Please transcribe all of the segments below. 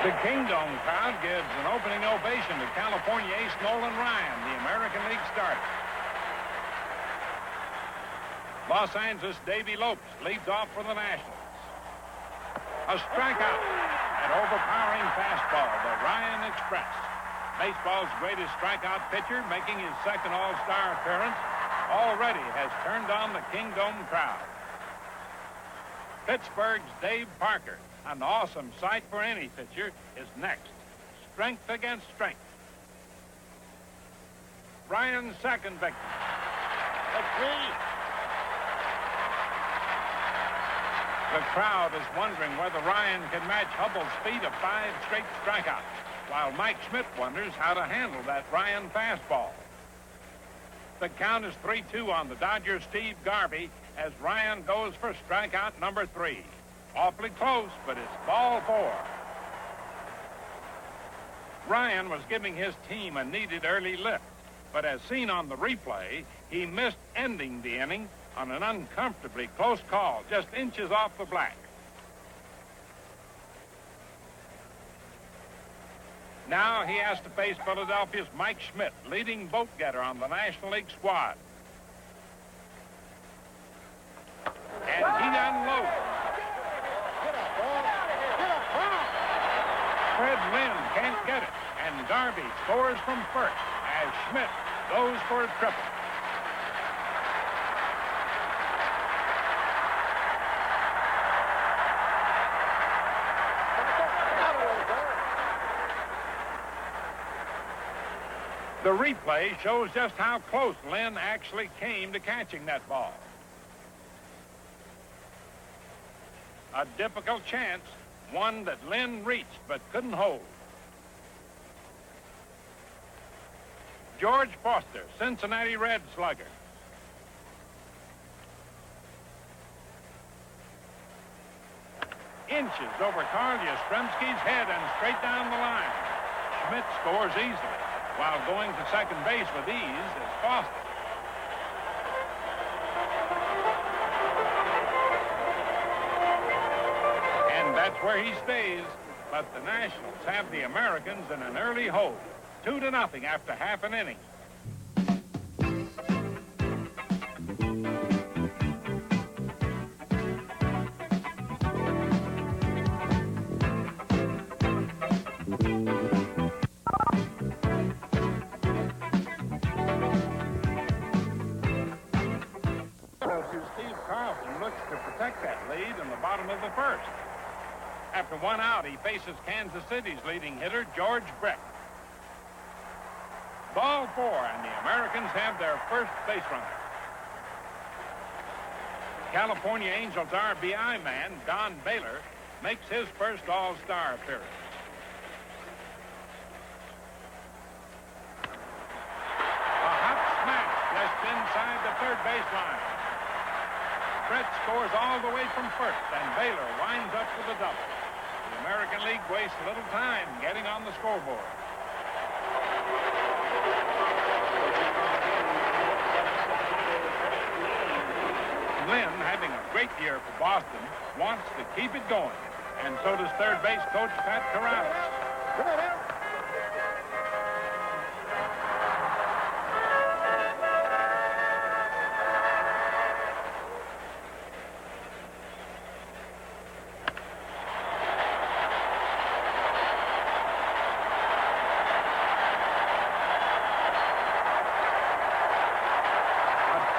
The Kingdome crowd gives an opening ovation to California ace Nolan Ryan, the American League starter. Los Angeles' Davey Lopes leads off for the Nationals. A strikeout. An overpowering fastball, the Ryan Express. Baseball's greatest strikeout pitcher, making his second All-Star appearance, already has turned on the Kingdome crowd. Pittsburgh's Dave Parker, an awesome sight for any pitcher, is next. Strength against strength. Ryan's second victory. The three. The crowd is wondering whether Ryan can match Hubble's speed of 5 straight strikeouts, while Mike Schmidt wonders how to handle that Ryan fastball. The count is 3-2 on the Dodgers' Steve Garvey as Ryan goes for strikeout number 3. Awfully close, but it's ball 4. Ryan was giving his team a needed early lift, but as seen on the replay, he missed ending the inning on an uncomfortably close call, just inches off the black. Now he has to face Philadelphia's Mike Schmidt, leading vote getter on the National League squad. And he unloads. Fred Lynn can't get it, and Garvey scores from first as Schmidt goes for a triple. The replay shows just how close Lynn actually came to catching that ball. A difficult chance, one that Lynn reached but couldn't hold. George Foster, Cincinnati Red slugger. Inches over Carl Yastrzemski's head and straight down the line. Schmidt scores easily, while going to second base with ease is Foster. And that's where he stays, but the Nationals have the Americans in an early hold, 2-0 after half an inning. To protect that lead in the bottom of the first. After one out, he faces Kansas City's leading hitter, George Brett. Ball 4, and the Americans have their first base runner. California Angels RBI man, Don Baylor, makes his first All-Star appearance. A hot smash just inside the third baseline. Brett scores all the way from first, and Baylor winds up with a double. The American League wastes little time getting on the scoreboard. Lynn, having a great year for Boston, wants to keep it going, and so does third base coach Pat Corrales.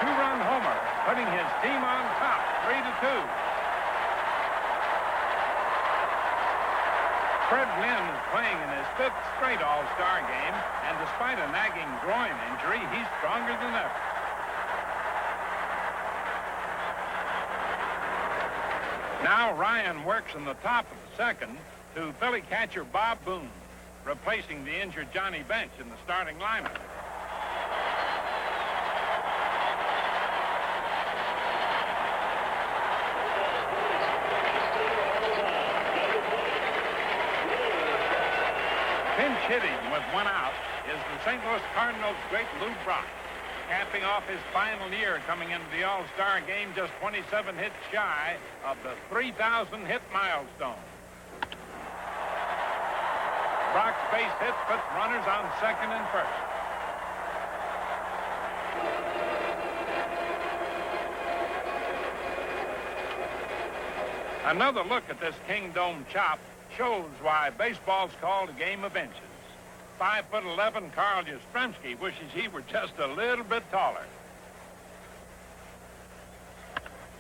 Two-run homer, putting his team on top, 3-2. Fred Lynn is playing in his 5th straight All-Star game, and despite a nagging groin injury, he's stronger than ever. Now Ryan works in the top of the second to Philly catcher Bob Boone, replacing the injured Johnny Bench in the starting lineup. Pinch hitting with one out is the St. Louis Cardinals' great Lou Brock, capping off his final year coming into the All-Star game just 27 hits shy of the 3,000 hit milestone. Brock's base hit puts runners on second and first. Another look at this Kingdome chop shows why baseball's called a game of inches. 5'11" Carl Yastrzemski wishes he were just a little bit taller.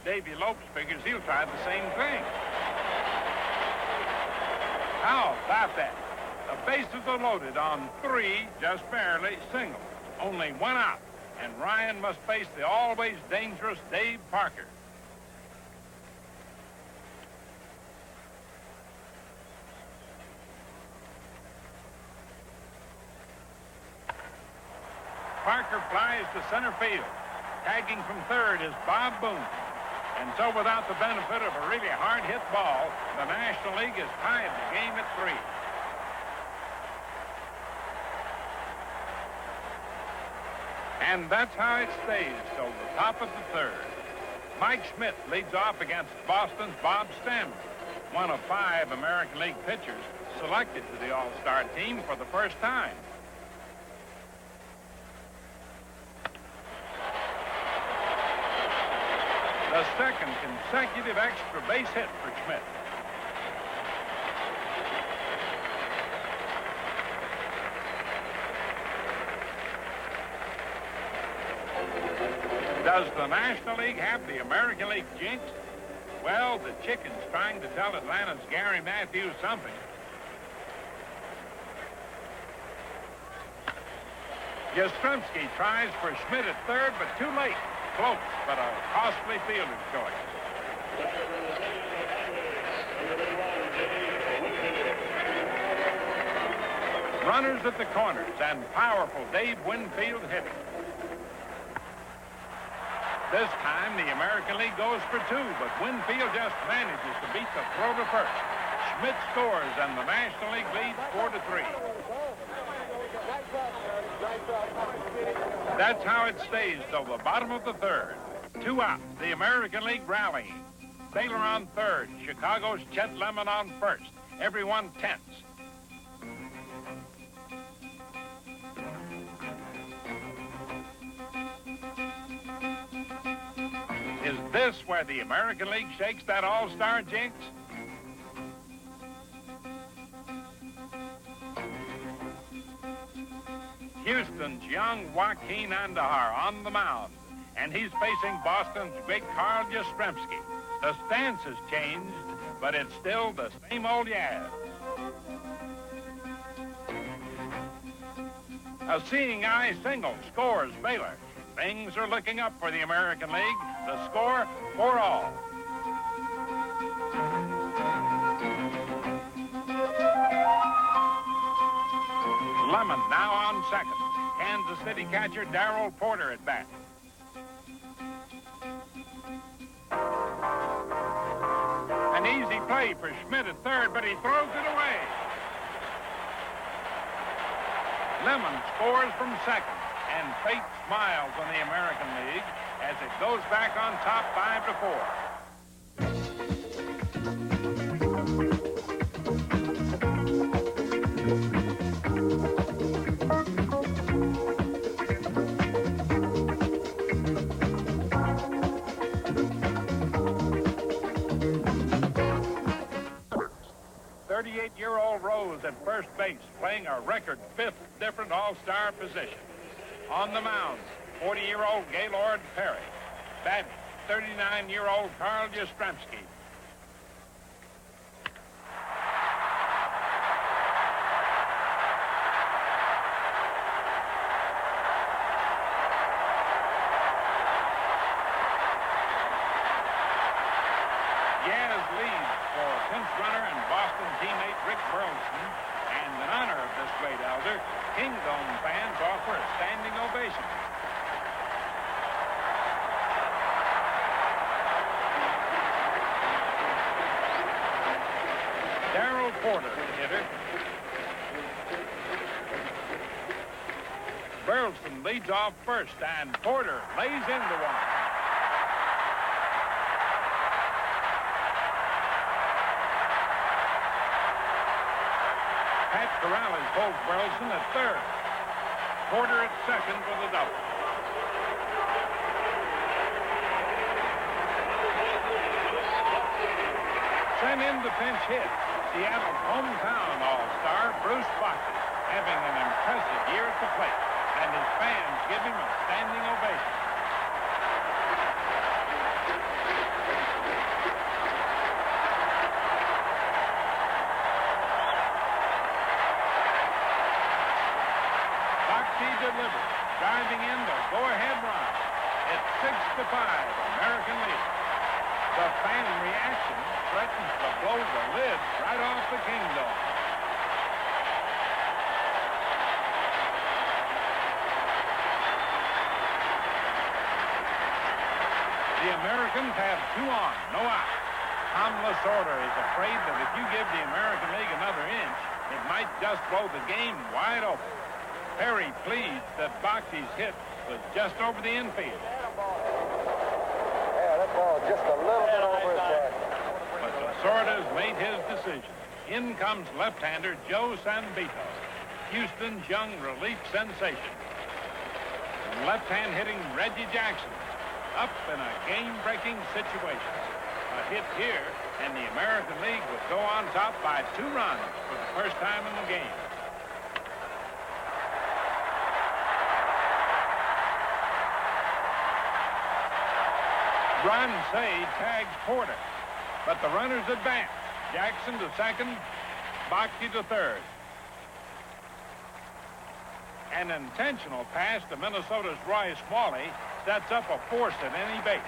Davy Lopes figures he'll try the same thing. How about that? The bases are loaded on 3, just barely, singles. Only 1 out, and Ryan must face the always dangerous Dave Parker. Parker flies to center field. Tagging from third is Bob Boone. And so without the benefit of a really hard-hit ball, the National League has tied the game at 3. And that's how it stays till the top of the third. Mike Schmidt leads off against Boston's Bob Stanley, one of 5 American League pitchers selected to the All-Star team for the first time. The second consecutive extra base hit for Schmidt. Does the National League have the American League jinx? Well, the chicken's trying to tell Atlanta's Gary Matthews something. Yastrzemski tries for Schmidt at third, but too late. Close, but a costly fielder's choice. Runners at the corners and powerful Dave Winfield hitting. This time, the American League goes for 2, but Winfield just manages to beat the throw to first. Schmidt scores, and the National League leads 4-3. That's how it stays till the bottom of the third. 2 out, the American League rallying. Baylor on third, Chicago's Chet Lemon on first. Everyone tense. Is this where the American League shakes that all-star jinx? Houston's young Joaquin Andahar on the mound, and he's facing Boston's big Carl Yastrzemski. The stance has changed, but it's still the same old Yaz. A seeing eye single scores Baylor. Things are looking up for the American League. The score, 4-all. Lemon now on second. Kansas City catcher Darrell Porter at bat. An easy play for Schmidt at third, but he throws it away. Lemon scores from second, and fate smiles on the American League as it goes back on top 5-4. 38-year-old Rose at first base, playing a record 5th different all-star position. On the mound, 40-year-old Gaylord Perry. Batting, 39-year-old Carl Yastrzemski. Yaz leads for pinch runner and Boston teammate Rick Burleson, and in honor of this great elder, Kingdome fans offer a standing ovation. Darrell Porter, the hitter. Burleson leads off first, and Porter lays into one. Pat Corrales holds Burleson at third. Porter at second with a double. Sent in to pinch hit, Seattle's hometown all-star, Bruce Bochy, having an impressive year at the plate, and his fans give him a standing ovation. Bochy delivers, driving in the go-ahead run. It's 6-5, American lead. The fan reaction threatens to blow the lid right off the kingdom. The Americans have 2 on, no out. Tom Lasorda is afraid that if you give the American League another inch, it might just blow the game wide open. Perry pleads that Bochy's hit was just over the infield. Just a little bit over his head. But Lasorda's made his decision. In comes left-hander Joe Sanvito, Houston's young relief sensation. And left-hand hitting Reggie Jackson up in a game-breaking situation. A hit here, and the American League would go on top by 2 runs for the first time in the game. Say tags Porter, but the runners advance. Jackson to second, Bochy to third. An intentional pass to Minnesota's Roy Smalley sets up a force at any base.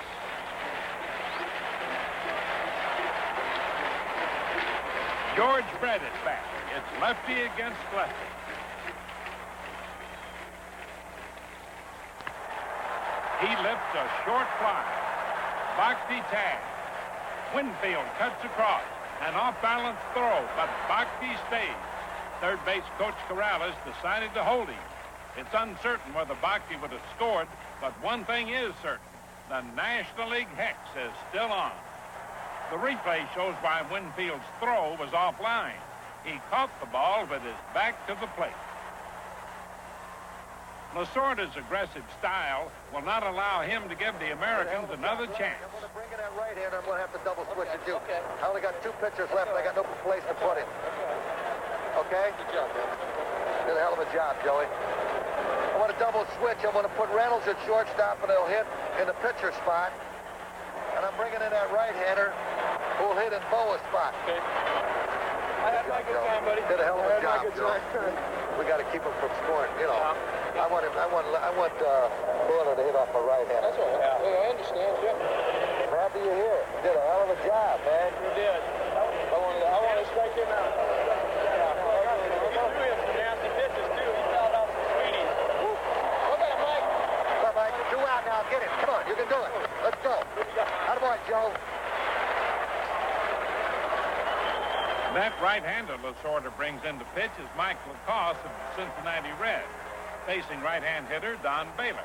George Brett is back. It's lefty against lefty. He lifts a short fly. Bochy tags. Winfield cuts across. An off-balance throw, but Bochy stays. Third base coach Corrales decided to hold him. It's uncertain whether Bochy would have scored, but one thing is certain. The National League hex is still on. The replay shows why Winfield's throw was offline. He caught the ball with his back to the plate. Lasorda's aggressive style will not allow him to give the Americans another chance. I'm going to bring in that right-hander. I'm going to have to double switch it, too. Okay. I only got 2 pitchers left. I got no place to put him. Okay? Good job, man. Did a hell of a job, Joey. I want to double switch. I'm going to put Reynolds at shortstop, and he'll hit in the pitcher spot. And I'm bringing in that right-hander who will hit in Boa's spot. Okay. I had my good time, buddy. Did a hell of a job, Joe. We got to keep him from scoring, you know. Yeah. I want Buehler to hit off a right hand. That's all right. Yeah, I understand, yeah. I'm happy you're here. You did a hell of a job, man. You did. I want to strike him out. Yeah. He threw him some nasty pitches, too. He fouled out some sweeties. Look at him, Mike. Come on, Mike. 2 out now. Get it. Come on, you can do it. Let's go. Attaboy, Joe. That right-hander Lasorda brings into pitch is Mike Lacoste of the Cincinnati Reds, facing right-hand hitter Don Baylor.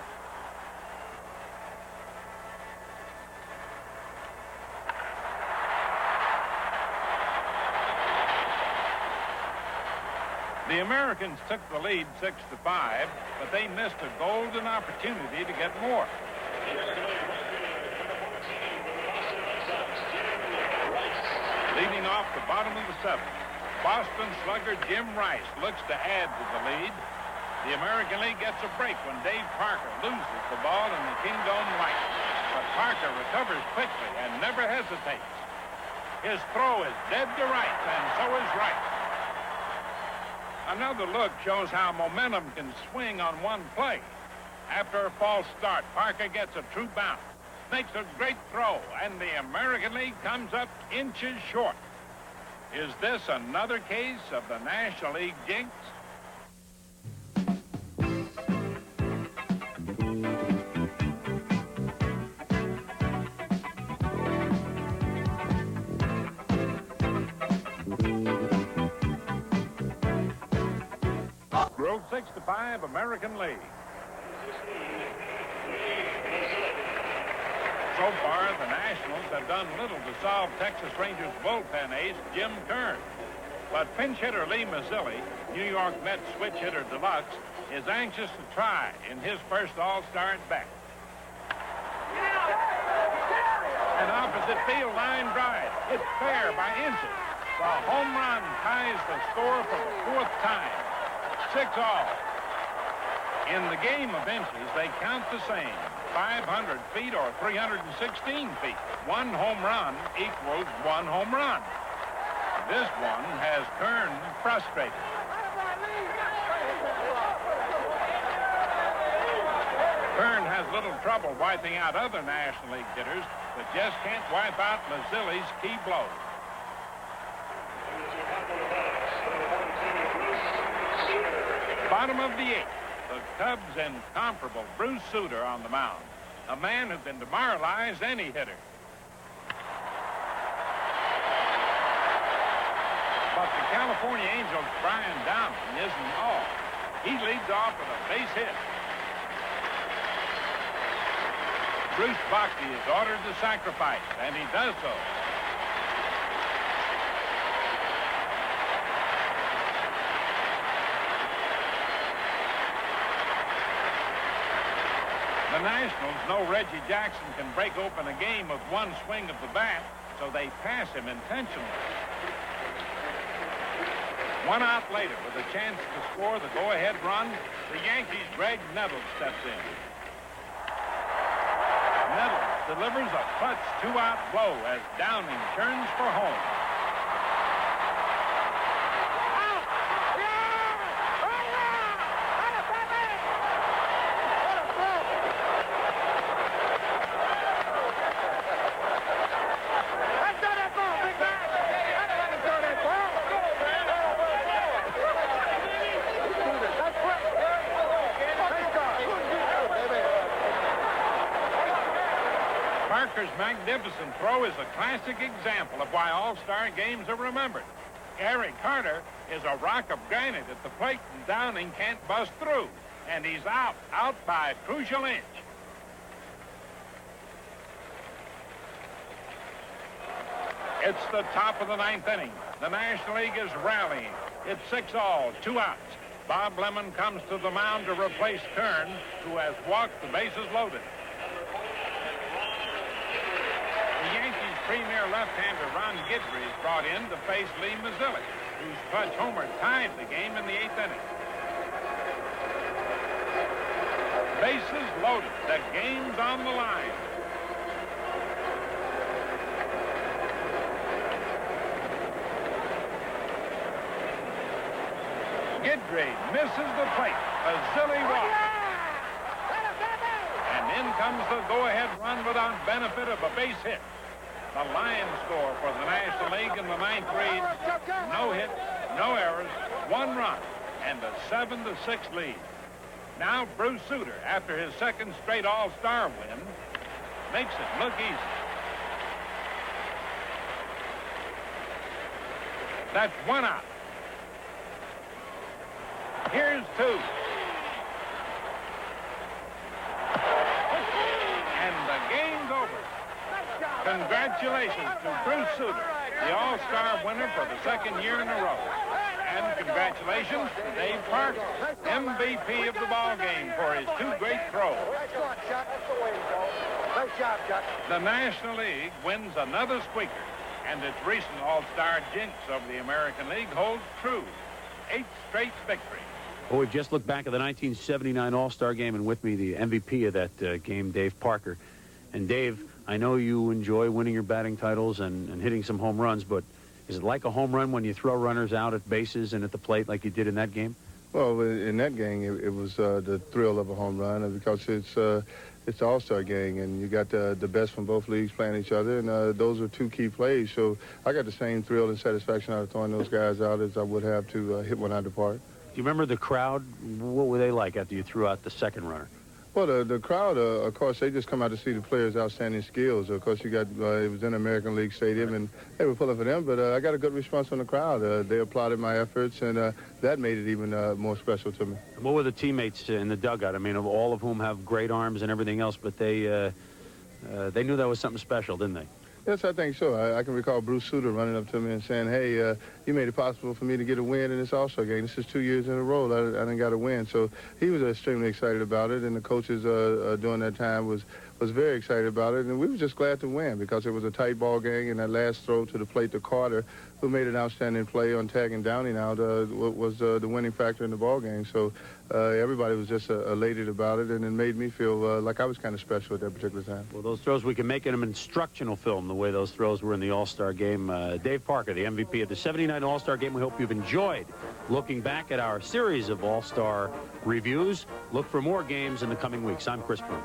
The Americans took the lead 6-5, but they missed a golden opportunity to get more. Leading off the bottom of the 7th, Boston slugger Jim Rice looks to add to the lead. The American League gets a break when Dave Parker loses the ball in the Kingdome right. But Parker recovers quickly and never hesitates. His throw is dead to right, and so is Rice. Another look shows how momentum can swing on one play. After a false start, Parker gets a true bounce, makes a great throw, and the American League comes up inches short. Is this another case of the National League jinx? Grove 6-5, American League. So far, the Nationals have done little to solve Texas Rangers bullpen ace Jim Kern. But pinch hitter Lee Mazzilli, New York Mets switch hitter deluxe, is anxious to try in his first All-Star at bat. An opposite field line drive. It's fair by inches. The home run ties the score for the fourth time. 6-all. In the game of inches, they count the same. 500 feet or 316 feet. One home run equals one home run. This one has Kern frustrated. Kern has little trouble wiping out other National League hitters, but just can't wipe out Mazzilli's key blow. Bottom of the eighth, the Cubs' incomparable Bruce Sutter on the mound, a man who can demoralize any hitter. But the California Angels' Brian Downing isn't all. He leads off with a base hit. Bruce Bochy is ordered to sacrifice, and he does so. The Nationals know Reggie Jackson can break open a game with one swing of the bat, so they pass him intentionally. One out later, with a chance to score the go-ahead run, the Yankees' Greg Nettles steps in. Nettles delivers a clutch two-out blow as Downing turns for home. Parker's magnificent throw is a classic example of why All-Star games are remembered. Gary Carter is a rock of granite at the plate, and Downing can't bust through. And he's out by a crucial inch. It's the top of the ninth inning. The National League is rallying. It's 6-all, 2 outs. Bob Lemon comes to the mound to replace Kern, who has walked the bases loaded. The Yankees' premier left-hander Ron Guidry is brought in to face Lee Mazzilli, whose clutch homer tied the game in the 8th inning. Bases loaded. The game's on the line. Guidry misses the plate. Mazzilli walks. And in comes the go-ahead run without benefit of a base hit. The Lions score for the National League in the 9th reads no hit, no errors, 1 run, and a 7-6 lead. Now Bruce Sutter, after his second straight All-Star win, makes it look easy. That's 1 out. Here's 2. And the game's over. Congratulations to Bruce Sutter, the All-Star winner for the 2nd year in a row. And congratulations to Dave Parker, MVP of the ball game for his 2 great throws. Nice job, Chuck. The National League wins another squeaker, and its recent All-Star jinx over the American League holds true. 8 straight victories. Well, we've just looked back at the 1979 All-Star game, and with me, the MVP of that game, Dave Parker. And Dave, I know you enjoy winning your batting titles and hitting some home runs, but is it like a home run when you throw runners out at bases and at the plate like you did in that game? Well, in that game, it was the thrill of a home run because it's the All-Star game, and you got the best from both leagues playing each other, and those are 2 key plays. So I got the same thrill and satisfaction out of throwing those guys out as I would have to hit one out of the park. Do you remember the crowd? What were they like after you threw out the second runner? Well, the crowd, of course, they just come out to see the players' outstanding skills. Of course, you got, it was in American League Stadium, and they were pulling for them, but I got a good response from the crowd. They applauded my efforts, and that made it even more special to me. And what were the teammates in the dugout? I mean, all of whom have great arms and everything else, but they knew that was something special, didn't they? Yes, I think so. I can recall Bruce Sutter running up to me and saying, hey, you made it possible for me to get a win in this All-Star game. This is 2 years in a row I done got a win. So he was extremely excited about it, and the coaches during that time was very excited about it. And we were just glad to win because it was a tight ball game, and that last throw to the plate to Carter, who made an outstanding play on tagging Downing out, was the winning factor in the ball game. So everybody was just elated about it, and it made me feel like I was kind of special at that particular time. Well, those throws, we can make an instructional film the way those throws were in the All-Star game. Dave Parker, the MVP of the '79 All-Star game. We hope you've enjoyed looking back at our series of All-Star reviews. Look for more games in the coming weeks. I'm Chris Brown.